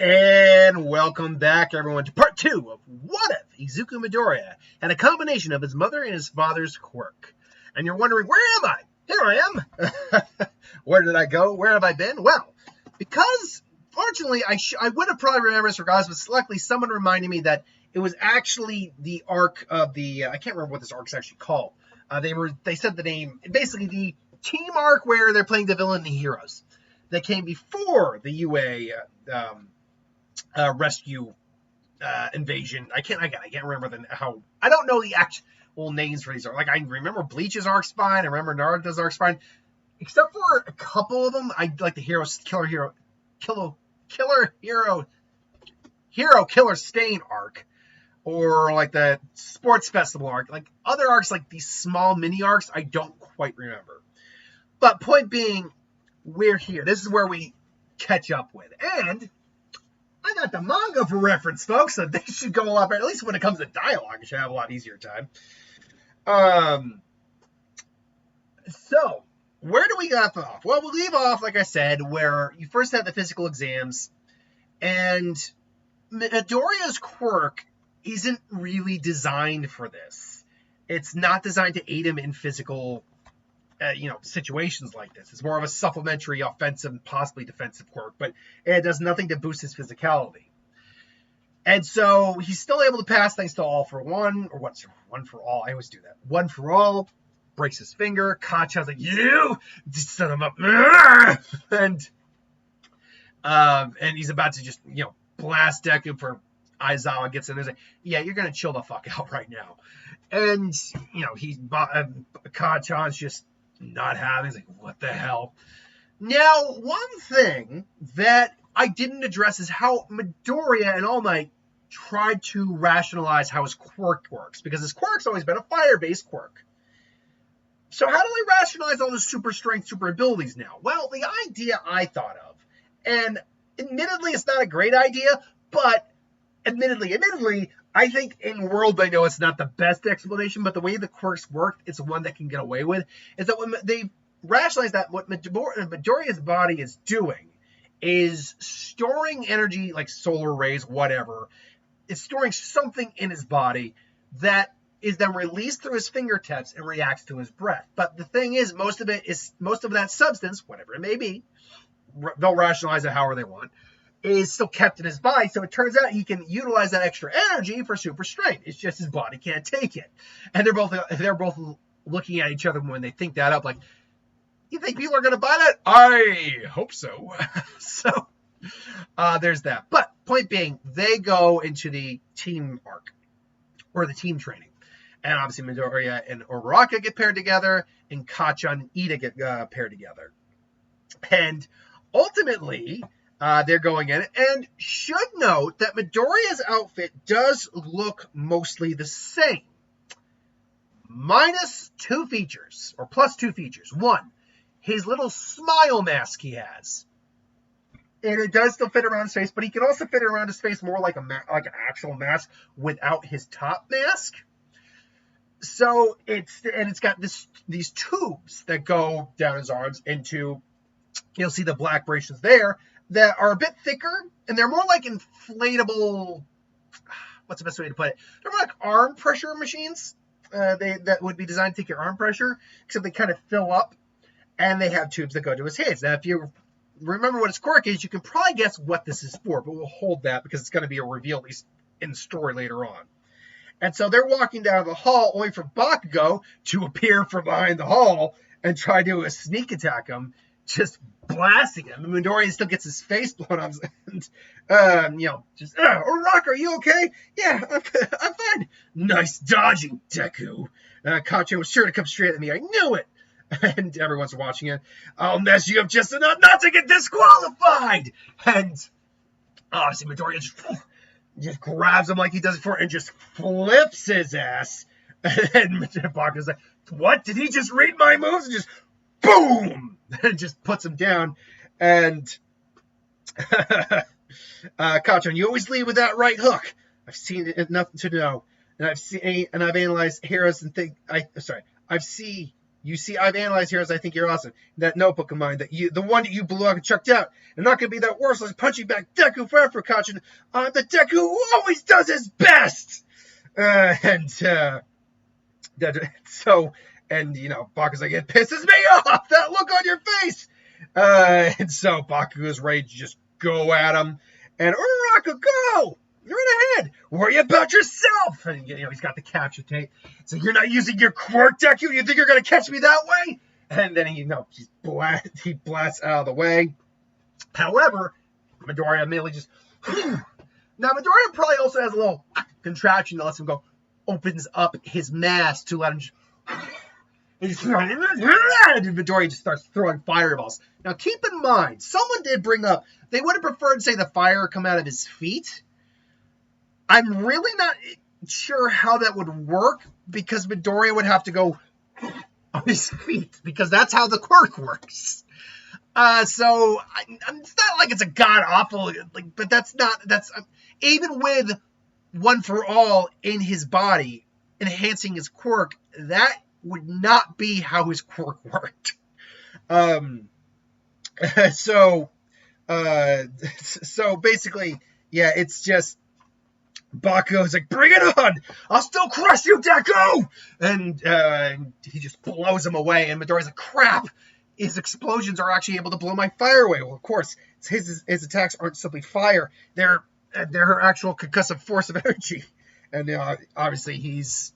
And welcome back, everyone, to part 2 of What If Izuku Midoriya and a combination of his mother and his father's quirk. And you're wondering, where am I? Here I am. Where did I go? Where have I been? Well, because, fortunately, I would have probably remembered this regardless, but luckily someone reminded me that it was actually the arc of the, I can't remember what this arc is actually called. They said the name, basically the team arc where they're playing the villain and the heroes. That came before the UA rescue invasion. I can't remember I don't know the actual names for these. Like, I remember Bleach's arc's fine. I remember Naruto's arc's fine. Except for a couple of them, I like the Killer Stain arc, or like the Sports Festival arc. Like other arcs, like these small mini arcs, I don't quite remember. But point being, we're here. This is where we catch up with. And I got the manga for reference, folks, so they should go a lot better. At least when it comes to dialogue, you should have a lot easier time. So, where do we get off? Well, we'll leave off, like I said, where you first have the physical exams, and Midoriya's quirk isn't really designed for this. It's not designed to aid him in physical situations like this. It's more of a supplementary offensive and possibly defensive quirk, but it does nothing to boost his physicality. And so he's still able to pass thanks to All for One, or what's One for All? I always do that. One for All, breaks his finger. Kacha's like, you set him up. And he's about to just, blast Deku for Aizawa gets in there and like, yeah, you're going to chill the fuck out right now. And, Kacha's just not having. He's like, what the hell? Now, one thing that I didn't address is how Midoriya and All Might tried to rationalize how his quirk works, because his quirk's always been a fire-based quirk. So how do they rationalize all the super strength, super abilities now? Well, the idea I thought of, and admittedly it's not a great idea, but admittedly, I think in World I know it's not the best explanation, but the way the quirks work, it's one that can get away with, is that when they rationalize that what Midoriya's body is doing is storing energy like solar rays, whatever. It's storing something in his body that is then released through his fingertips and reacts to his breath. But the thing is, most of that substance, whatever it may be, they'll rationalize it however they want, is still kept in his body. So it turns out he can utilize that extra energy for super strength. It's just his body can't take it. And they're both looking at each other when they think that up, like, you think people are going to buy that? I hope so. So there's that. But point being, they go into the team arc, or the team training. And obviously Midoriya and Uraraka get paired together, and Kacha and Ida get paired together. And ultimately, they're going in. And should note that Midoriya's outfit does look mostly the same. Minus 2 features, or plus 2 features. One, his little smile mask he has. And it does still fit around his face, but he can also fit around his face more like an actual mask without his top mask. So it's got these tubes that go down his arms into, you'll see the black abrasions there, that are a bit thicker, and they're more like inflatable, what's the best way to put it? They're more like arm pressure machines. That would be designed to take your arm pressure, except they kind of fill up, and they have tubes that go to his hands. Now, if you remember what his quirk is, you can probably guess what this is for, but we'll hold that because it's going to be a reveal, at least in the story later on. And so they're walking down the hall, only for Bakugo to appear from behind the hall and try to do a sneak attack him, just blasting him. And Midoriya still gets his face blown off. And, Uraraka, are you okay? Yeah, I'm fine. Nice dodging, Deku. Kacha was sure to come straight at me. I knew it. And everyone's watching it. I'll mess you up just enough not to get disqualified. And obviously Midoriya just grabs him like he does before and just flips his ass. And Bakugo's like, what? Did he just read my moves? And just boom! And just puts him down. And Kacha, you always lead with that right hook. I've seen it, nothing to know. And I've analyzed heroes and think. I've seen You see, I've analyzed heroes I think you're awesome. That notebook of mine, the one that you blew up and chucked out. I'm not going to be that worthless punching back Deku forever, Kachin. I'm the Deku who always does his best! Baku's like, it pisses me off, that look on your face! And so Baku's ready to just go at him. And Uraraka, go! Right ahead. Worry about yourself. And he's got the capture tape. So you're not using your quirk, Deku? You think you're gonna catch me that way? And then he blasts out of the way. However, Midoriya immediately just now Midoriya probably also has a little contraption that lets him go, opens up his mask to let him just and Midoriya just starts throwing fireballs. Now keep in mind, someone did bring up they would have preferred, say, the fire come out of his feet. I'm really not sure how that would work because Midoriya would have to go on his feet because that's how the quirk works. So it's not like it's a god awful, but that's even with One for All in his body enhancing his quirk, that would not be how his quirk worked. So basically, yeah, it's just. Baku's like, bring it on! I'll still crush you, Deku! And he just blows him away, and Midoriya's like, crap! His explosions are actually able to blow my fire away. Well, of course, his attacks aren't simply fire. They're her actual concussive force of energy. And obviously he's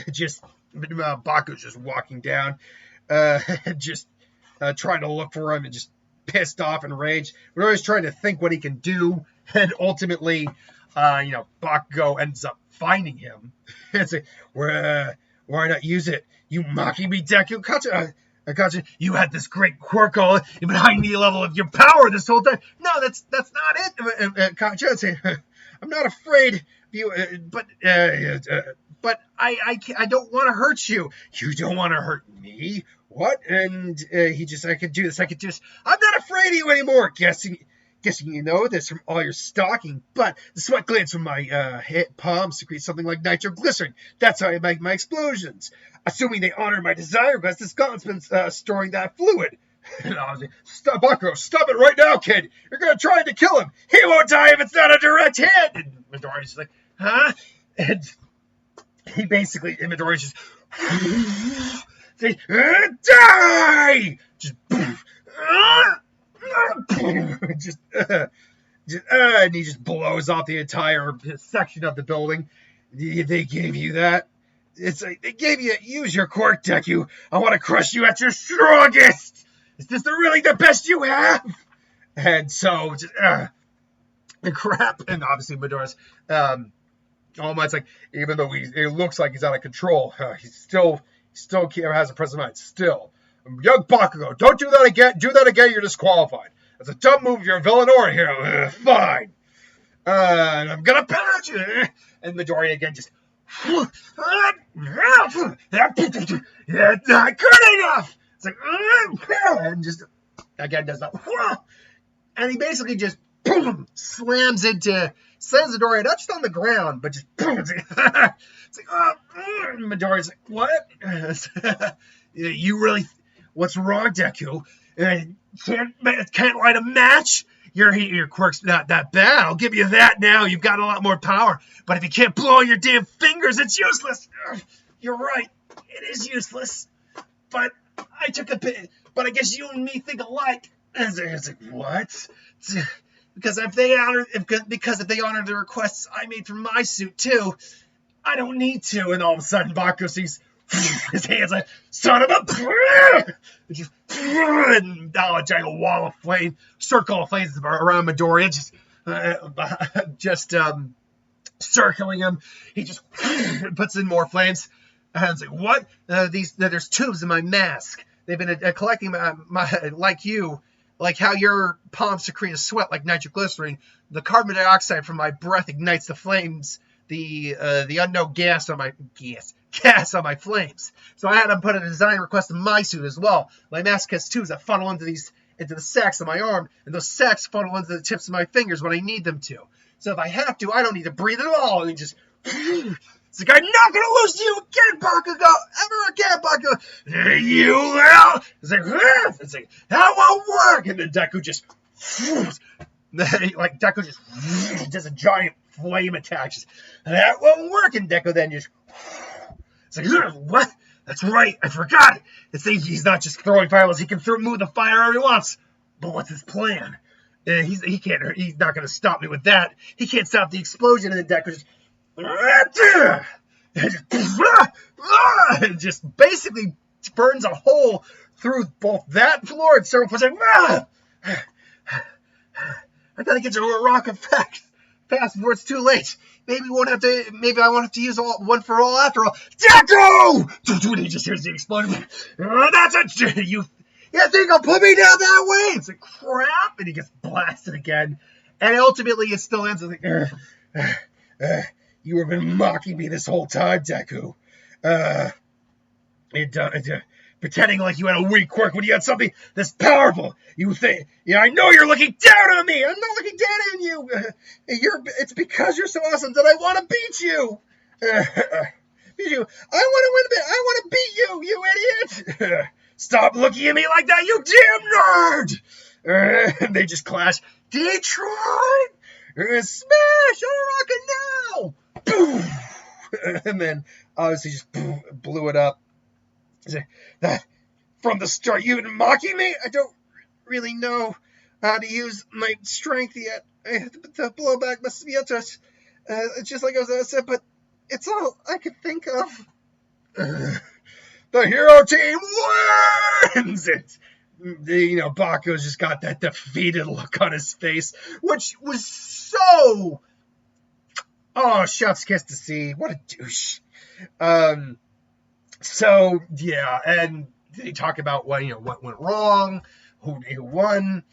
just... Baku's just walking down, just trying to look for him and just pissed off and raged. Midoriya's trying to think what he can do, and ultimately... Bakugo ends up finding him. It's like, why not use it? You mocking me, Deku? Gotcha. You had this great quirk all. You've been hiding the level of your power this whole time. No, that's not it. Gotcha. I'm not afraid of you, but I don't want to hurt you. You don't want to hurt me? What? And I could do this. I'm not afraid of you anymore. Guessing you know this from all your stalking, but the sweat glands from my palms secrete something like nitroglycerin. That's how I make my explosions. Assuming they honor my desire request, this gauntlet's been storing that fluid. And I was like, stop, Bakugo, stop it right now, kid. You're going to try to kill him. He won't die if it's not a direct hit. And Midoriya's just like, huh? And he basically, Midoriya's just, die! Just, and he just blows off the entire section of the building. They gave you that? It's like, they gave you, use your quirk, Deku. I want to crush you at your strongest. Is this really the best you have? And so, just, and crap. And obviously, Midoriya's, All Might's like, even though it looks like he's out of control, he still has a present mind. Still. Young Bakugo, don't do that again. Do that again, you're disqualified. That's a dumb move. You're a villain or a hero. Fine. And I'm gonna punch you. And Midoriya again just. That's not good enough. It's like, and just again does that. And he basically just slams Midoriya not just on the ground, but just. It's like, Midoriya's like, what? You really. What's wrong, Deku? Can't light a match? Your quirk's not that bad. I'll give you that now. You've got a lot more power. But if you can't blow your damn fingers, it's useless. You're right. It is useless. But I took a bit. But I guess you and me think alike. It's like, what? Because if they honor the requests I made for my suit too, I don't need to. And all of a sudden, Bakugo sees his hands like, son of a... And a giant wall of flame, circle of flames around Midoriya, just circling him. He just puts in more flames. And it's like, what? There's tubes in my mask. They've been collecting my like how your palms secrete a sweat like nitroglycerin. The carbon dioxide from my breath ignites the flames. The unknown gas on my flames. So I had him put a design request in my suit as well. My mask has tubes that funnel into the sacks on my arm, and those sacks funnel into the tips of my fingers when I need them to. So if I have to, I don't need to breathe at all. And he just It's like, I'm not going to lose to you again, Bakugo. Ever again, Bakugo. You will. It's like, that won't work. And then Deku just, like, Deku just does a giant flame attack. Just, that won't work. And Deku then just, it's like, what? That's right. I forgot. He's not just throwing fireballs. He can move the fire however he wants. But what's his plan? He's not going to stop me with that. He can't stop the explosion. And then Deku just basically burns a hole through both that floor and several floors. I gotta get to a rock effect fast before it's too late. Maybe I won't have to use one for all after all. Deku! He just hears the explosion. That's it. You think I'll put me down that way? It's like, crap. And he gets blasted again. And ultimately, it still ends with like, you have been mocking me this whole time, Deku. Pretending like you had a weak quirk when you had something that's powerful. You think, I know you're looking down on me. I'm not looking down on you. It's because you're so awesome that I want to beat you. Beat you. I want to win a bit. I want to beat you, you idiot. Stop looking at me like that, you damn nerd. And they just clash. Detroit, smash, I'm rocking now. Boom. And then obviously just blew it up. That from the start, you've been mocking me. I don't really know how to use my strength yet. The blowback must be up to us. It's just like I said, but it's all I could think of. The hero team wins it. Baku's just got that defeated look on his face, which was so. Oh, chef's kiss to see. What a douche. So yeah, and they talk about what went wrong, who won.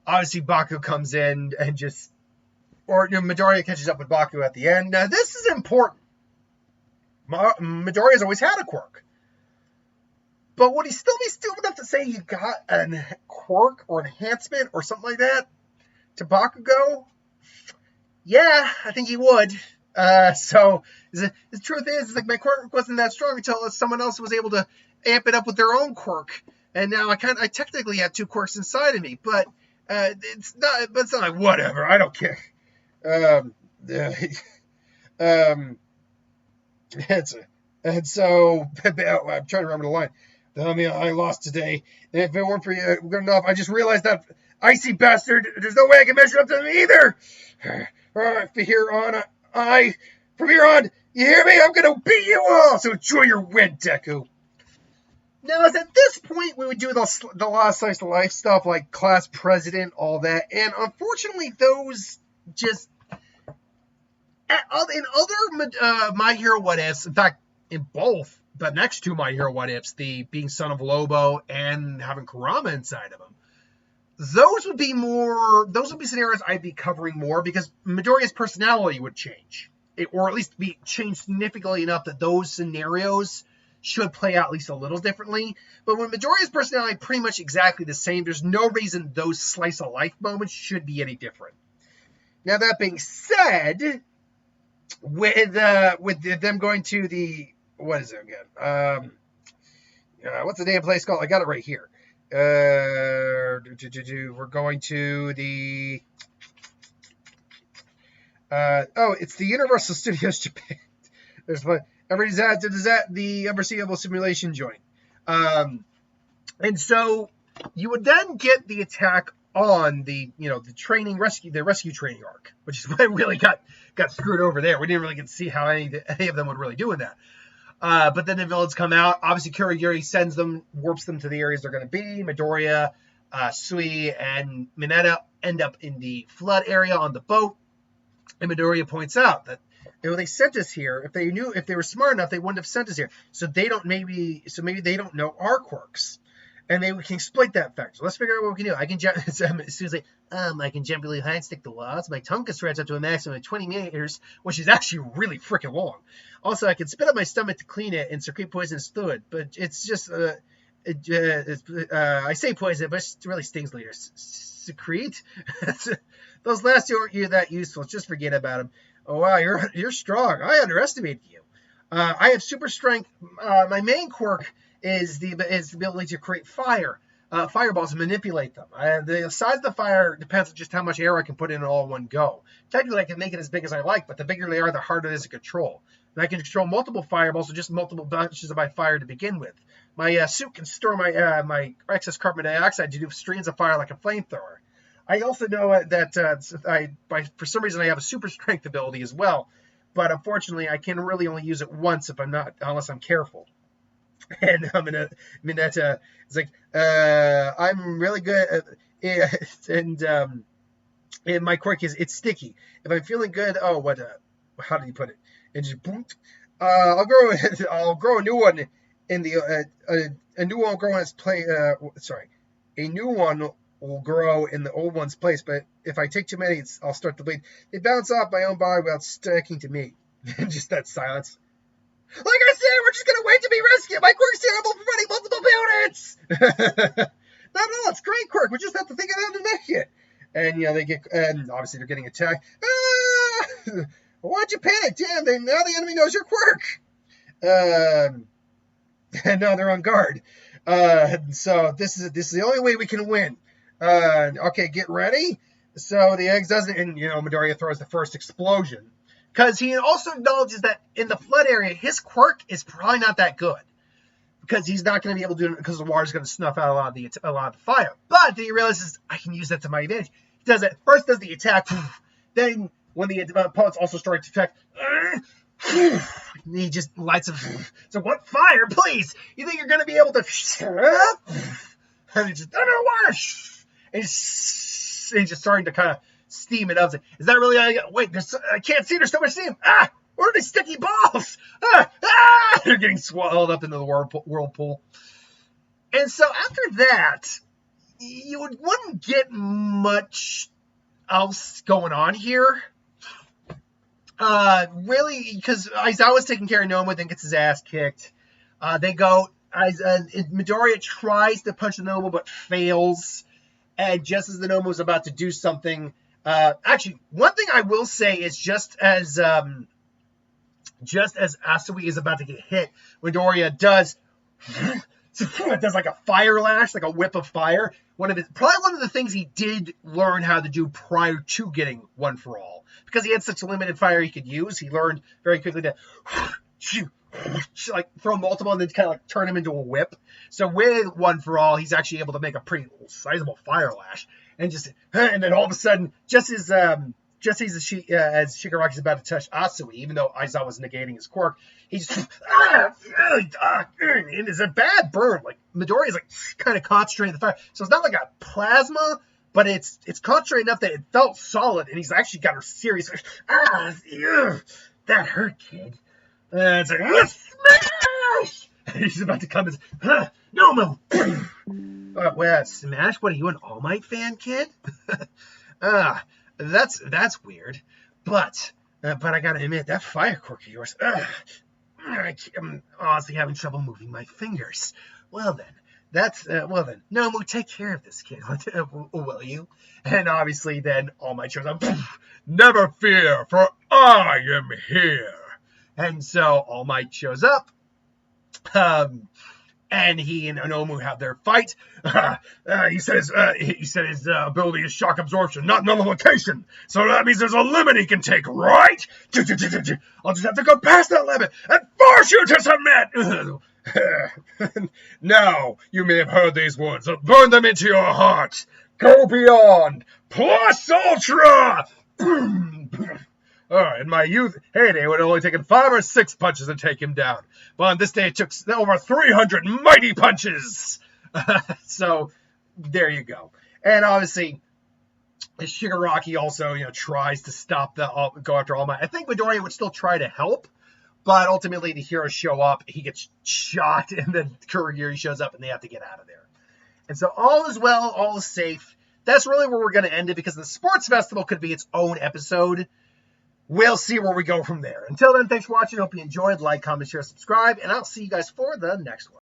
Obviously, Baku comes in and Midoriya catches up with Baku at the end. Now this is important. Midoriya's always had a quirk, but would he still be stupid enough to say he got a quirk or enhancement or something like that to Bakugo? Yeah, I think he would. So the truth is like my quirk wasn't that strong until someone else was able to amp it up with their own quirk, and now I technically have two quirks inside of me, but it's not like whatever. I don't care. And so I'm trying to remember the line. I lost today. And if it weren't for you good enough, I just realized that icy bastard. There's no way I can measure up to him either. From here on, you hear me? I'm gonna beat you all. So enjoy your win, Deku. Now, at this point, we would do the last slice of life stuff like class president, all that, and unfortunately, those just in other My Hero What Ifs. In fact, in both the next two My Hero What Ifs, the being son of Lobo and having Kurama inside of him. Those would be scenarios I'd be covering more because Midoriya's personality would change. Or at least be changed significantly enough that those scenarios should play out at least a little differently. But when Midoriya's personality pretty much exactly the same, there's no reason those slice of life moments should be any different. Now that being said, with them going to the what is it again? What's the damn place called? I got it right here. We're going to the it's the Universal Studios Japan. There's what everybody's at the unforeseeable simulation joint. And so you would then get the attack on the rescue training arc, which is what really got screwed over there. We didn't really get to see how any of them would really do in that. But then the villains come out. Obviously, Kurogiri sends them, warps them to the areas they're going to be. Midoriya, Sui, and Mineta end up in the flood area on the boat. And Midoriya points out that they sent us here. If they were smart enough, they wouldn't have sent us here. So maybe they don't know our quirks, and they can exploit that fact. So let's figure out what we can do. I can jump. Sue's like, I can jump really high and stick the walls. My tongue can stretch up to a maximum of 20 meters, which is actually really freaking long. Also, I can spit up my stomach to clean it and secrete poisonous fluid, but it's just I say poison, but it really stings later. Secrete? Those last two aren't that useful. Just forget about them. Oh wow, you're strong. I underestimated you. I have super strength. My main quirk is the ability to create fireballs and manipulate them. The size of the fire depends on just how much air I can put in all in one go. Technically, I can make it as big as I like, but the bigger they are, the harder it is to control. And I can control multiple fireballs or just multiple bunches of my fire to begin with. My suit can store my excess carbon dioxide to do streams of fire like a flamethrower. I also know that for some reason I have a super strength ability as well, but unfortunately I can really only use it once unless I'm careful. And it's like I'm really good at it, and my quirk is it's sticky. If I'm feeling good, how did you put it? And just boom, I'll grow a new one in the a new one will grow in its place. A new one will grow in the old one's place. But if I take too many, I'll start to bleed. They bounce off my own body without sticking to me. And just that silence. Like I said, we're just gonna wait to be rescued. My quirk's terrible for running multiple opponents. No, it's great quirk. We just have to think of how to make it. And and obviously they're getting attacked. Why'd you panic? Damn, now the enemy knows your quirk. And now they're on guard. So this is the only way we can win. Okay, get ready. So the eggs doesn't, and Midoriya throws the first explosion. Because he also acknowledges that in the flood area, his quirk is probably not that good. Because he's not going to be able to do it because the water's going to snuff out a lot of the fire. But then he realizes, I can use that to my advantage. He does it. First does the attack. Then when the opponents also start to attack, he just lights a... So what fire, please? You think you're going to be able to... And he just, underwater! And he's just starting to kind of steam it up. Is that really... Wait, I can't see. There's so much steam. Where are these sticky balls? They're getting swallowed up into the whirlpool. And so after that, you wouldn't get much else going on here. Really, because Aizawa's taking care of Nomu, then gets his ass kicked. Midoriya tries to punch the Nomu, but fails. And just as the Nomu is about to do something... actually, one thing I will say is just as Asui is about to get hit, Midoriya does like a fire lash, like a whip of fire. Probably one of the things he did learn how to do prior to getting One for All. Because he had such limited fire he could use, he learned very quickly to like throw multiple and then kind of like turn him into a whip. So with One for All, he's actually able to make a pretty sizable fire lash. And then all of a sudden, just as Shigaraki's about to touch Asui, even though Aizawa was negating his quirk, he just and it's a bad burn. Like Midoriya's like kind of concentrating the fire, so it's not like a plasma, but it's concentrated enough that it felt solid, and he's actually got a serious that hurt, kid. And it's like smash. And he's about to come and no. Well, Smash? What are you, an All Might fan, kid? That's weird. But I gotta admit, that fire quirk of yours, I'm honestly having trouble moving my fingers. Well then, Nomu, take care of this kid, will you? And obviously then All Might shows up. Never fear, for I am here. And so All Might shows up. And he and Nomu have their fight. He said his ability is shock absorption, not nullification. So that means there's a limit he can take, right? I'll just have to go past that limit and force you to submit. Now, you may have heard these words. So burn them into your heart. Go beyond. Plus ultra. In my youth heyday, it would have only taken 5 or 6 punches to take him down. But on this day, it took over 300 mighty punches. So, there you go. And obviously, Shigaraki also, tries to go after All Might. I think Midoriya would still try to help, but ultimately the heroes show up, he gets shot, and then Kurogiri shows up, and they have to get out of there. And so all is well, all is safe. That's really where we're going to end it, because the sports festival could be its own episode. We'll see where we go from there. Until then, thanks for watching. Hope you enjoyed. Like, comment, share, subscribe, and I'll see you guys for the next one.